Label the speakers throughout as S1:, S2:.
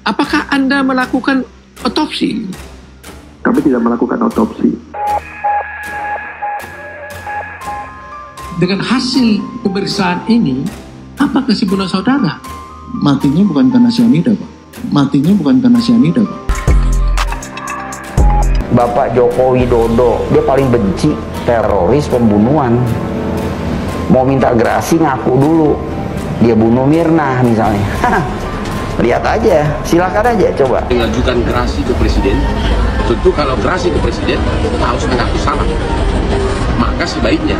S1: Apakah Anda melakukan otopsi?
S2: Kami tidak melakukan otopsi.
S1: Dengan hasil pemeriksaan ini, apa kesimpulan saudara?
S3: Matinya bukan karena cyanida, Pak. Matinya bukan karena cyanida, Pak.
S4: Bapak Joko Widodo, dia paling benci teroris pembunuhan. Mau minta gerasi ngaku dulu. Dia bunuh Mirna misalnya. Lihat aja, silakan aja coba.
S5: Mengajukan gerasi ke presiden, tentu kalau gerasi ke presiden harus mengaku salah. Maka sebaiknya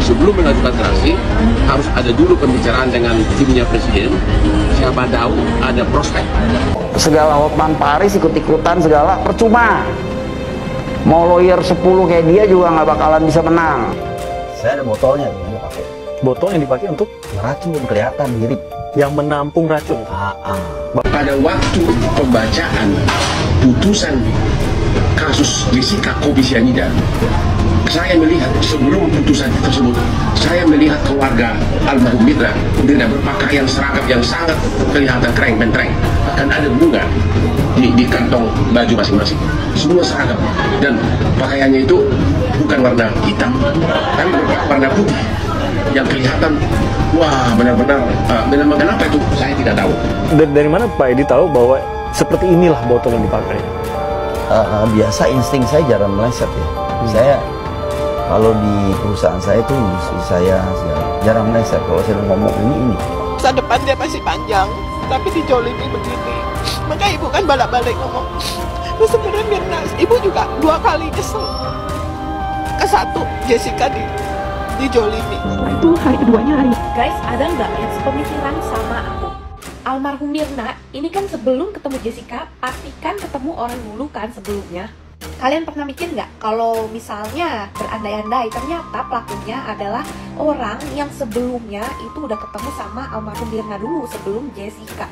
S5: sebelum mengajukan gerasi harus ada dulu pembicaraan dengan timnya presiden. Siapa tahu ada prospek.
S4: Segala Hotman Paris ikut-ikutan segala percuma. Mau lawyer 10 kayak dia juga nggak bakalan bisa menang.
S6: Saya ada botolnya yang dia pakai.
S7: Botol yang dipakai untuk
S6: Racun kelihatan mirip.
S7: yang menampung racun.
S5: Pada waktu pembacaan putusan kasus Jessica Kopi Cyanida, saya melihat sebelum putusan tersebut, saya melihat keluarga almarhum Mirna dengan berpakaian seragam yang sangat kelihatan keren mentereng. Bahkan ada bunga di kantong baju masing-masing. Semua seragam dan pakaiannya itu bukan warna hitam, tapi warna putih yang kelihatan. Wah, benar-benar kenapa itu saya tidak tahu.
S7: Dari mana Pak Edi tahu bahwa seperti inilah botol yang dipakai?
S6: Biasa insting saya jarang meleset ya. Saya kalau di perusahaan saya itu industri saya jarang meleset. Kalau saya ngomong ini.
S8: Masa depan dia masih panjang, tapi dijolimi begini. Maka ibu kan balik-balik ngomong. Terus sebenarnya Mirna, ibu juga 2 kali kesel. Ke-1 Jessica dijolimi.
S9: Itu hari keduanya hari.
S10: Guys, ada nggak yang sepemikiran sama aku? Almarhum Mirna, ini kan sebelum ketemu Jessica, pastikan ketemu orang dulu kan sebelumnya. Kalian pernah mikir nggak kalau misalnya berandai-andai ternyata pelakunya adalah orang yang sebelumnya itu udah ketemu sama almarhum Mirna dulu sebelum Jessica?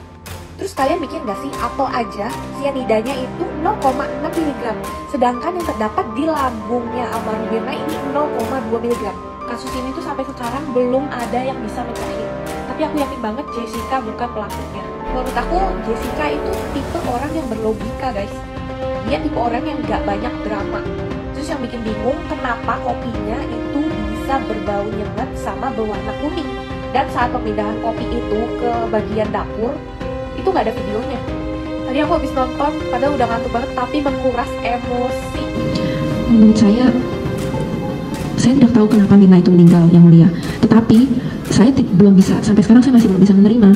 S10: Terus kalian mikir nggak sih, atau aja cyanidanya itu 0,6 mg, sedangkan yang terdapat di lambungnya almarhum Mirna ini 0,2 mg. Kasus ini tuh sampai sekarang belum ada yang bisa mencair. Tapi aku yakin banget Jessica bukan pelakunya. Menurut aku Jessica itu tipe orang yang berlogika guys. Dia tipe orang yang gak banyak drama. Terus yang bikin bingung kenapa kopinya itu bisa berbau nyengat sama berwarna kuning. Dan saat pemindahan kopi itu ke bagian dapur, itu gak ada videonya. Tadi aku habis nonton, padahal udah ngantuk banget, tapi menguras emosi.
S9: Menurut saya tidak tahu kenapa Mirna itu meninggal, yang mulia. Tetapi saya belum bisa, sampai sekarang saya masih belum bisa menerima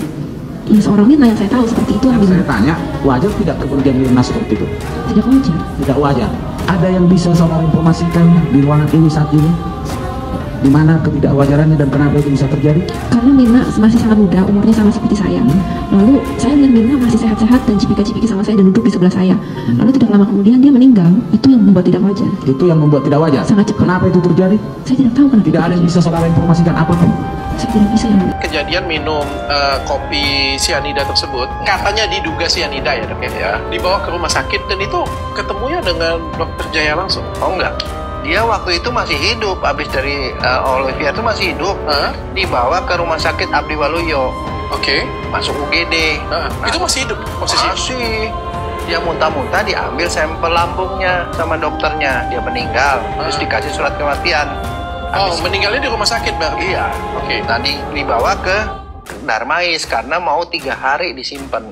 S9: ya seorang Mirna yang saya tahu seperti itu.
S11: Saya tanya, wajar tidak kemudian Mirna seperti itu?
S9: Tidak wajar.
S11: Tidak wajar. Ada yang bisa saudara informasikan di ruangan ini saat ini? Di mana ketidakwajarannya dan kenapa itu bisa terjadi?
S9: Karena Mirna masih sangat muda, umurnya sama seperti saya. Lalu saya lihat Mirna masih sehat-sehat dan cipika-cipiki sama saya dan duduk di sebelah saya. Lalu tidak lama kemudian dia meninggal. Itu yang membuat tidak wajar.
S11: Itu yang membuat tidak wajar?
S9: Sangat cepat.
S11: Kenapa itu terjadi?
S9: Saya tidak tahu kenapa.
S11: Tidak ada yang bisa saudara informasikan apapun?
S9: Saya tidak bisa yang mulia.
S12: Kejadian minum kopi cyanida tersebut, katanya diduga cyanida ya dok ya, dibawa ke rumah sakit dan itu ketemunya dengan dokter Jaya langsung.
S13: Oh enggak. Dia waktu itu masih hidup, habis dari Olivia itu masih hidup, dibawa ke rumah sakit Abdi Waluyo.
S12: Oke.
S13: Masuk UGD.
S12: Itu masih hidup posisinya?
S13: Masih. Dia muntah-muntah, diambil sampel lambungnya sama dokternya, dia meninggal, terus dikasih surat kematian.
S12: Meninggalnya di rumah sakit berarti?
S13: Iya.
S12: Oke.
S13: Nah, dibawa ke Darmais karena mau 3 hari disimpan.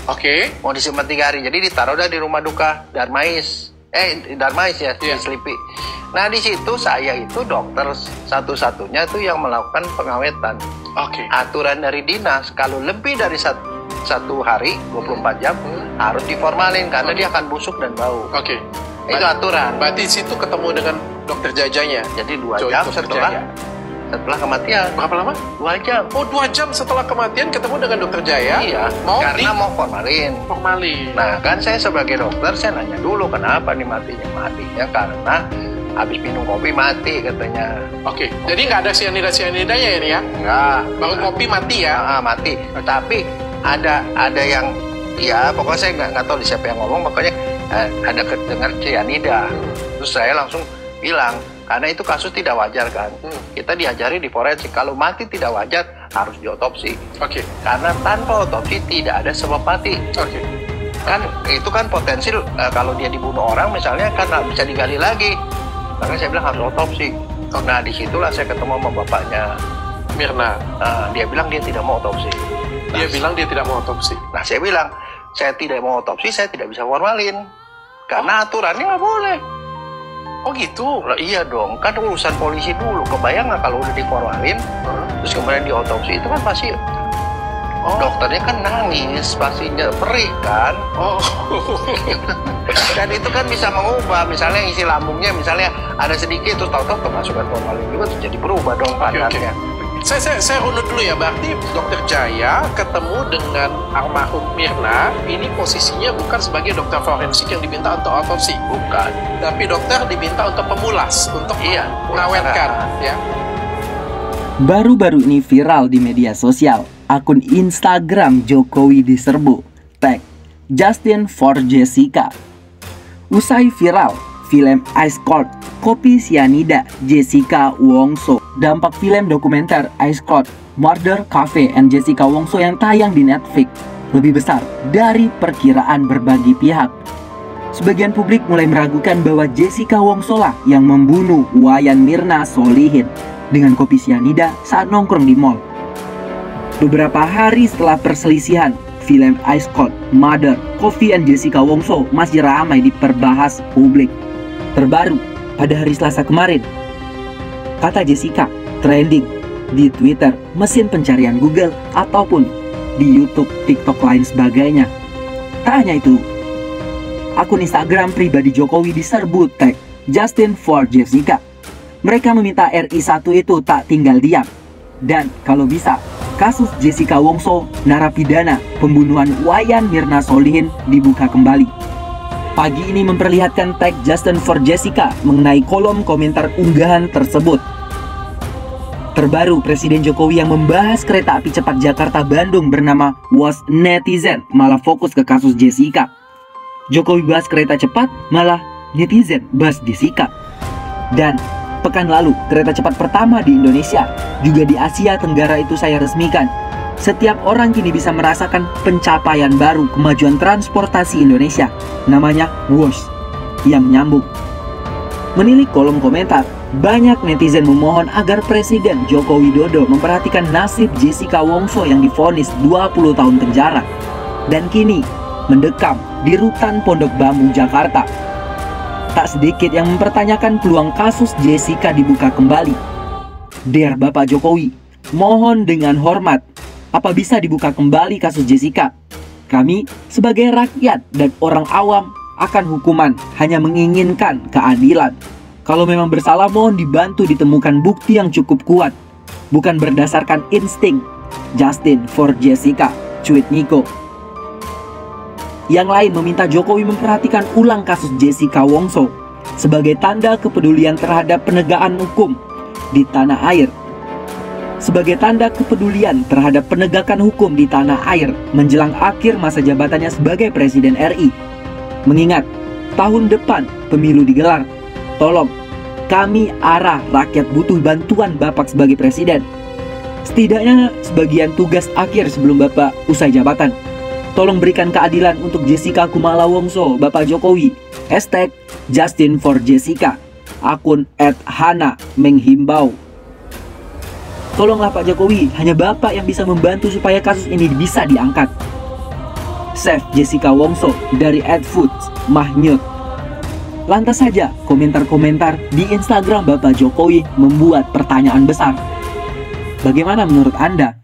S12: Oke.
S13: Mau disimpan 3 hari, jadi ditaruh dah di rumah duka Darmais. Darmais ya, di Selipi. Nah, di situ saya itu dokter satu-satunya tuh yang melakukan pengawetan.
S12: Oke.
S13: Aturan dari dinas, kalau lebih dari satu hari, 24 jam, harus diformalin karena dia akan busuk dan bau.
S12: Oke.
S13: Itu aturan.
S12: Berarti di situ ketemu dengan dokter Jajanya?
S13: Jadi 2 jam setelah kematian.
S12: Berapa lama?
S13: 2 jam.
S12: Oh, 2 jam setelah kematian ketemu dengan dokter Jaya?
S13: Iya, karena mau formalin. Nah, kan saya sebagai dokter, saya nanya dulu kenapa nih matinya. Matinya karena habis minum kopi mati katanya.
S12: Oke, jadi nggak ada cyanida-cyanidanya ini ya?
S13: Enggak.
S12: Baru kopi mati ya?
S13: Mati. Tapi ada yang, ya pokoknya saya nggak tahu siapa yang ngomong, pokoknya ada kedengar cyanida. Terus saya langsung bilang, Karena itu kasus tidak wajar kan. Kita diajari di forensik, kalau mati tidak wajar harus diotopsi. Karena tanpa otopsi tidak ada sebab mati. Kan itu kan potensi kalau dia dibunuh orang misalnya kan nggak bisa digali lagi. Makanya saya bilang harus otopsi. Nah disitulah saya ketemu sama bapaknya
S12: Mirna.
S13: Dia bilang dia tidak mau otopsi. Nah saya bilang saya tidak mau otopsi, saya tidak bisa formalin karena aturannya nggak boleh.
S12: Oh gitu?
S13: Nah, iya dong, kan urusan polisi dulu. Kebayang nggak kalau udah diformalin, terus kemudian diotopsi itu kan pasti dokternya kan nangis, pastinya perih kan. Dan itu kan bisa mengubah, misalnya isi lambungnya misalnya ada sedikit terus tahu-tahu kemasukan formalin juga terus jadi berubah dong padannya.
S12: Saya runut dulu ya, berarti Dokter Jaya ketemu dengan almarhum Mirna, ini posisinya bukan sebagai dokter forensik yang diminta untuk otopsi,
S13: bukan,
S12: tapi dokter diminta untuk pemulas, untuk mengawetkan, ya.
S14: Baru-baru ini viral di media sosial, akun Instagram Jokowi diserbu, tag Justin for Jessica. Usai viral, film Ice Cold, Kopi Cyanida, Jessica Wongso. Dampak film dokumenter Ice Cold, Murder Cafe and Jessica Wongso yang tayang di Netflix lebih besar dari perkiraan berbagai pihak. Sebagian publik mulai meragukan bahwa Jessica Wongso lah yang membunuh Wayan Mirna Solihin dengan kopi cyanida saat nongkrong di mall. Beberapa hari setelah perselisihan, film Ice Cold, Murder, Coffee and Jessica Wongso masih ramai diperbahas publik. Terbaru, pada hari Selasa kemarin, kata Jessica trending di Twitter, mesin pencarian Google, ataupun di YouTube, TikTok, lain sebagainya. Tak hanya itu, akun Instagram pribadi Jokowi diserbu tag Justin for Jessica. Mereka meminta RI1 itu tak tinggal diam. Dan kalau bisa, kasus Jessica Wongso, narapidana pembunuhan Wayan Mirna Solihin dibuka kembali. Pagi ini memperlihatkan tag Justin for Jessica mengenai kolom komentar unggahan tersebut. Terbaru, Presiden Jokowi yang membahas kereta api cepat Jakarta-Bandung bernama Was Netizen malah fokus ke kasus Jessica. Jokowi bahas kereta cepat, malah netizen bahas Jessica. Dan pekan lalu, kereta cepat pertama di Indonesia, juga di Asia Tenggara itu saya resmikan. Setiap orang kini bisa merasakan pencapaian baru kemajuan transportasi Indonesia, namanya WOS, yang menyambung. Menilik kolom komentar, banyak netizen memohon agar Presiden Joko Widodo memperhatikan nasib Jessica Wongso yang divonis 20 tahun penjara dan kini mendekam di rutan Pondok Bambu, Jakarta. Tak sedikit yang mempertanyakan peluang kasus Jessica dibuka kembali. Dear Bapak Jokowi, mohon dengan hormat, apa bisa dibuka kembali kasus Jessica? Kami sebagai rakyat dan orang awam akan hukuman hanya menginginkan keadilan. Kalau memang bersalah, mohon dibantu ditemukan bukti yang cukup kuat, bukan berdasarkan insting. Justin for Jessica, cuit Niko. Yang lain meminta Jokowi memperhatikan ulang kasus Jessica Wongso sebagai tanda kepedulian terhadap penegakan hukum di tanah air. Sebagai tanda kepedulian terhadap penegakan hukum di tanah air menjelang akhir masa jabatannya sebagai Presiden RI. Mengingat tahun depan pemilu digelar, tolong, kami arah rakyat butuh bantuan Bapak sebagai Presiden. Setidaknya sebagian tugas akhir sebelum Bapak usai jabatan. Tolong berikan keadilan untuk Jessica Kumala Wongso, Bapak Jokowi. Hashtag Justin for Jessica. Akun @hana menghimbau. Tolonglah Pak Jokowi, hanya Bapak yang bisa membantu supaya kasus ini bisa diangkat. Save Jessica Wongso dari @foods_mahnyut. Lantas saja komentar-komentar di Instagram Bapak Jokowi membuat pertanyaan besar. Bagaimana menurut Anda?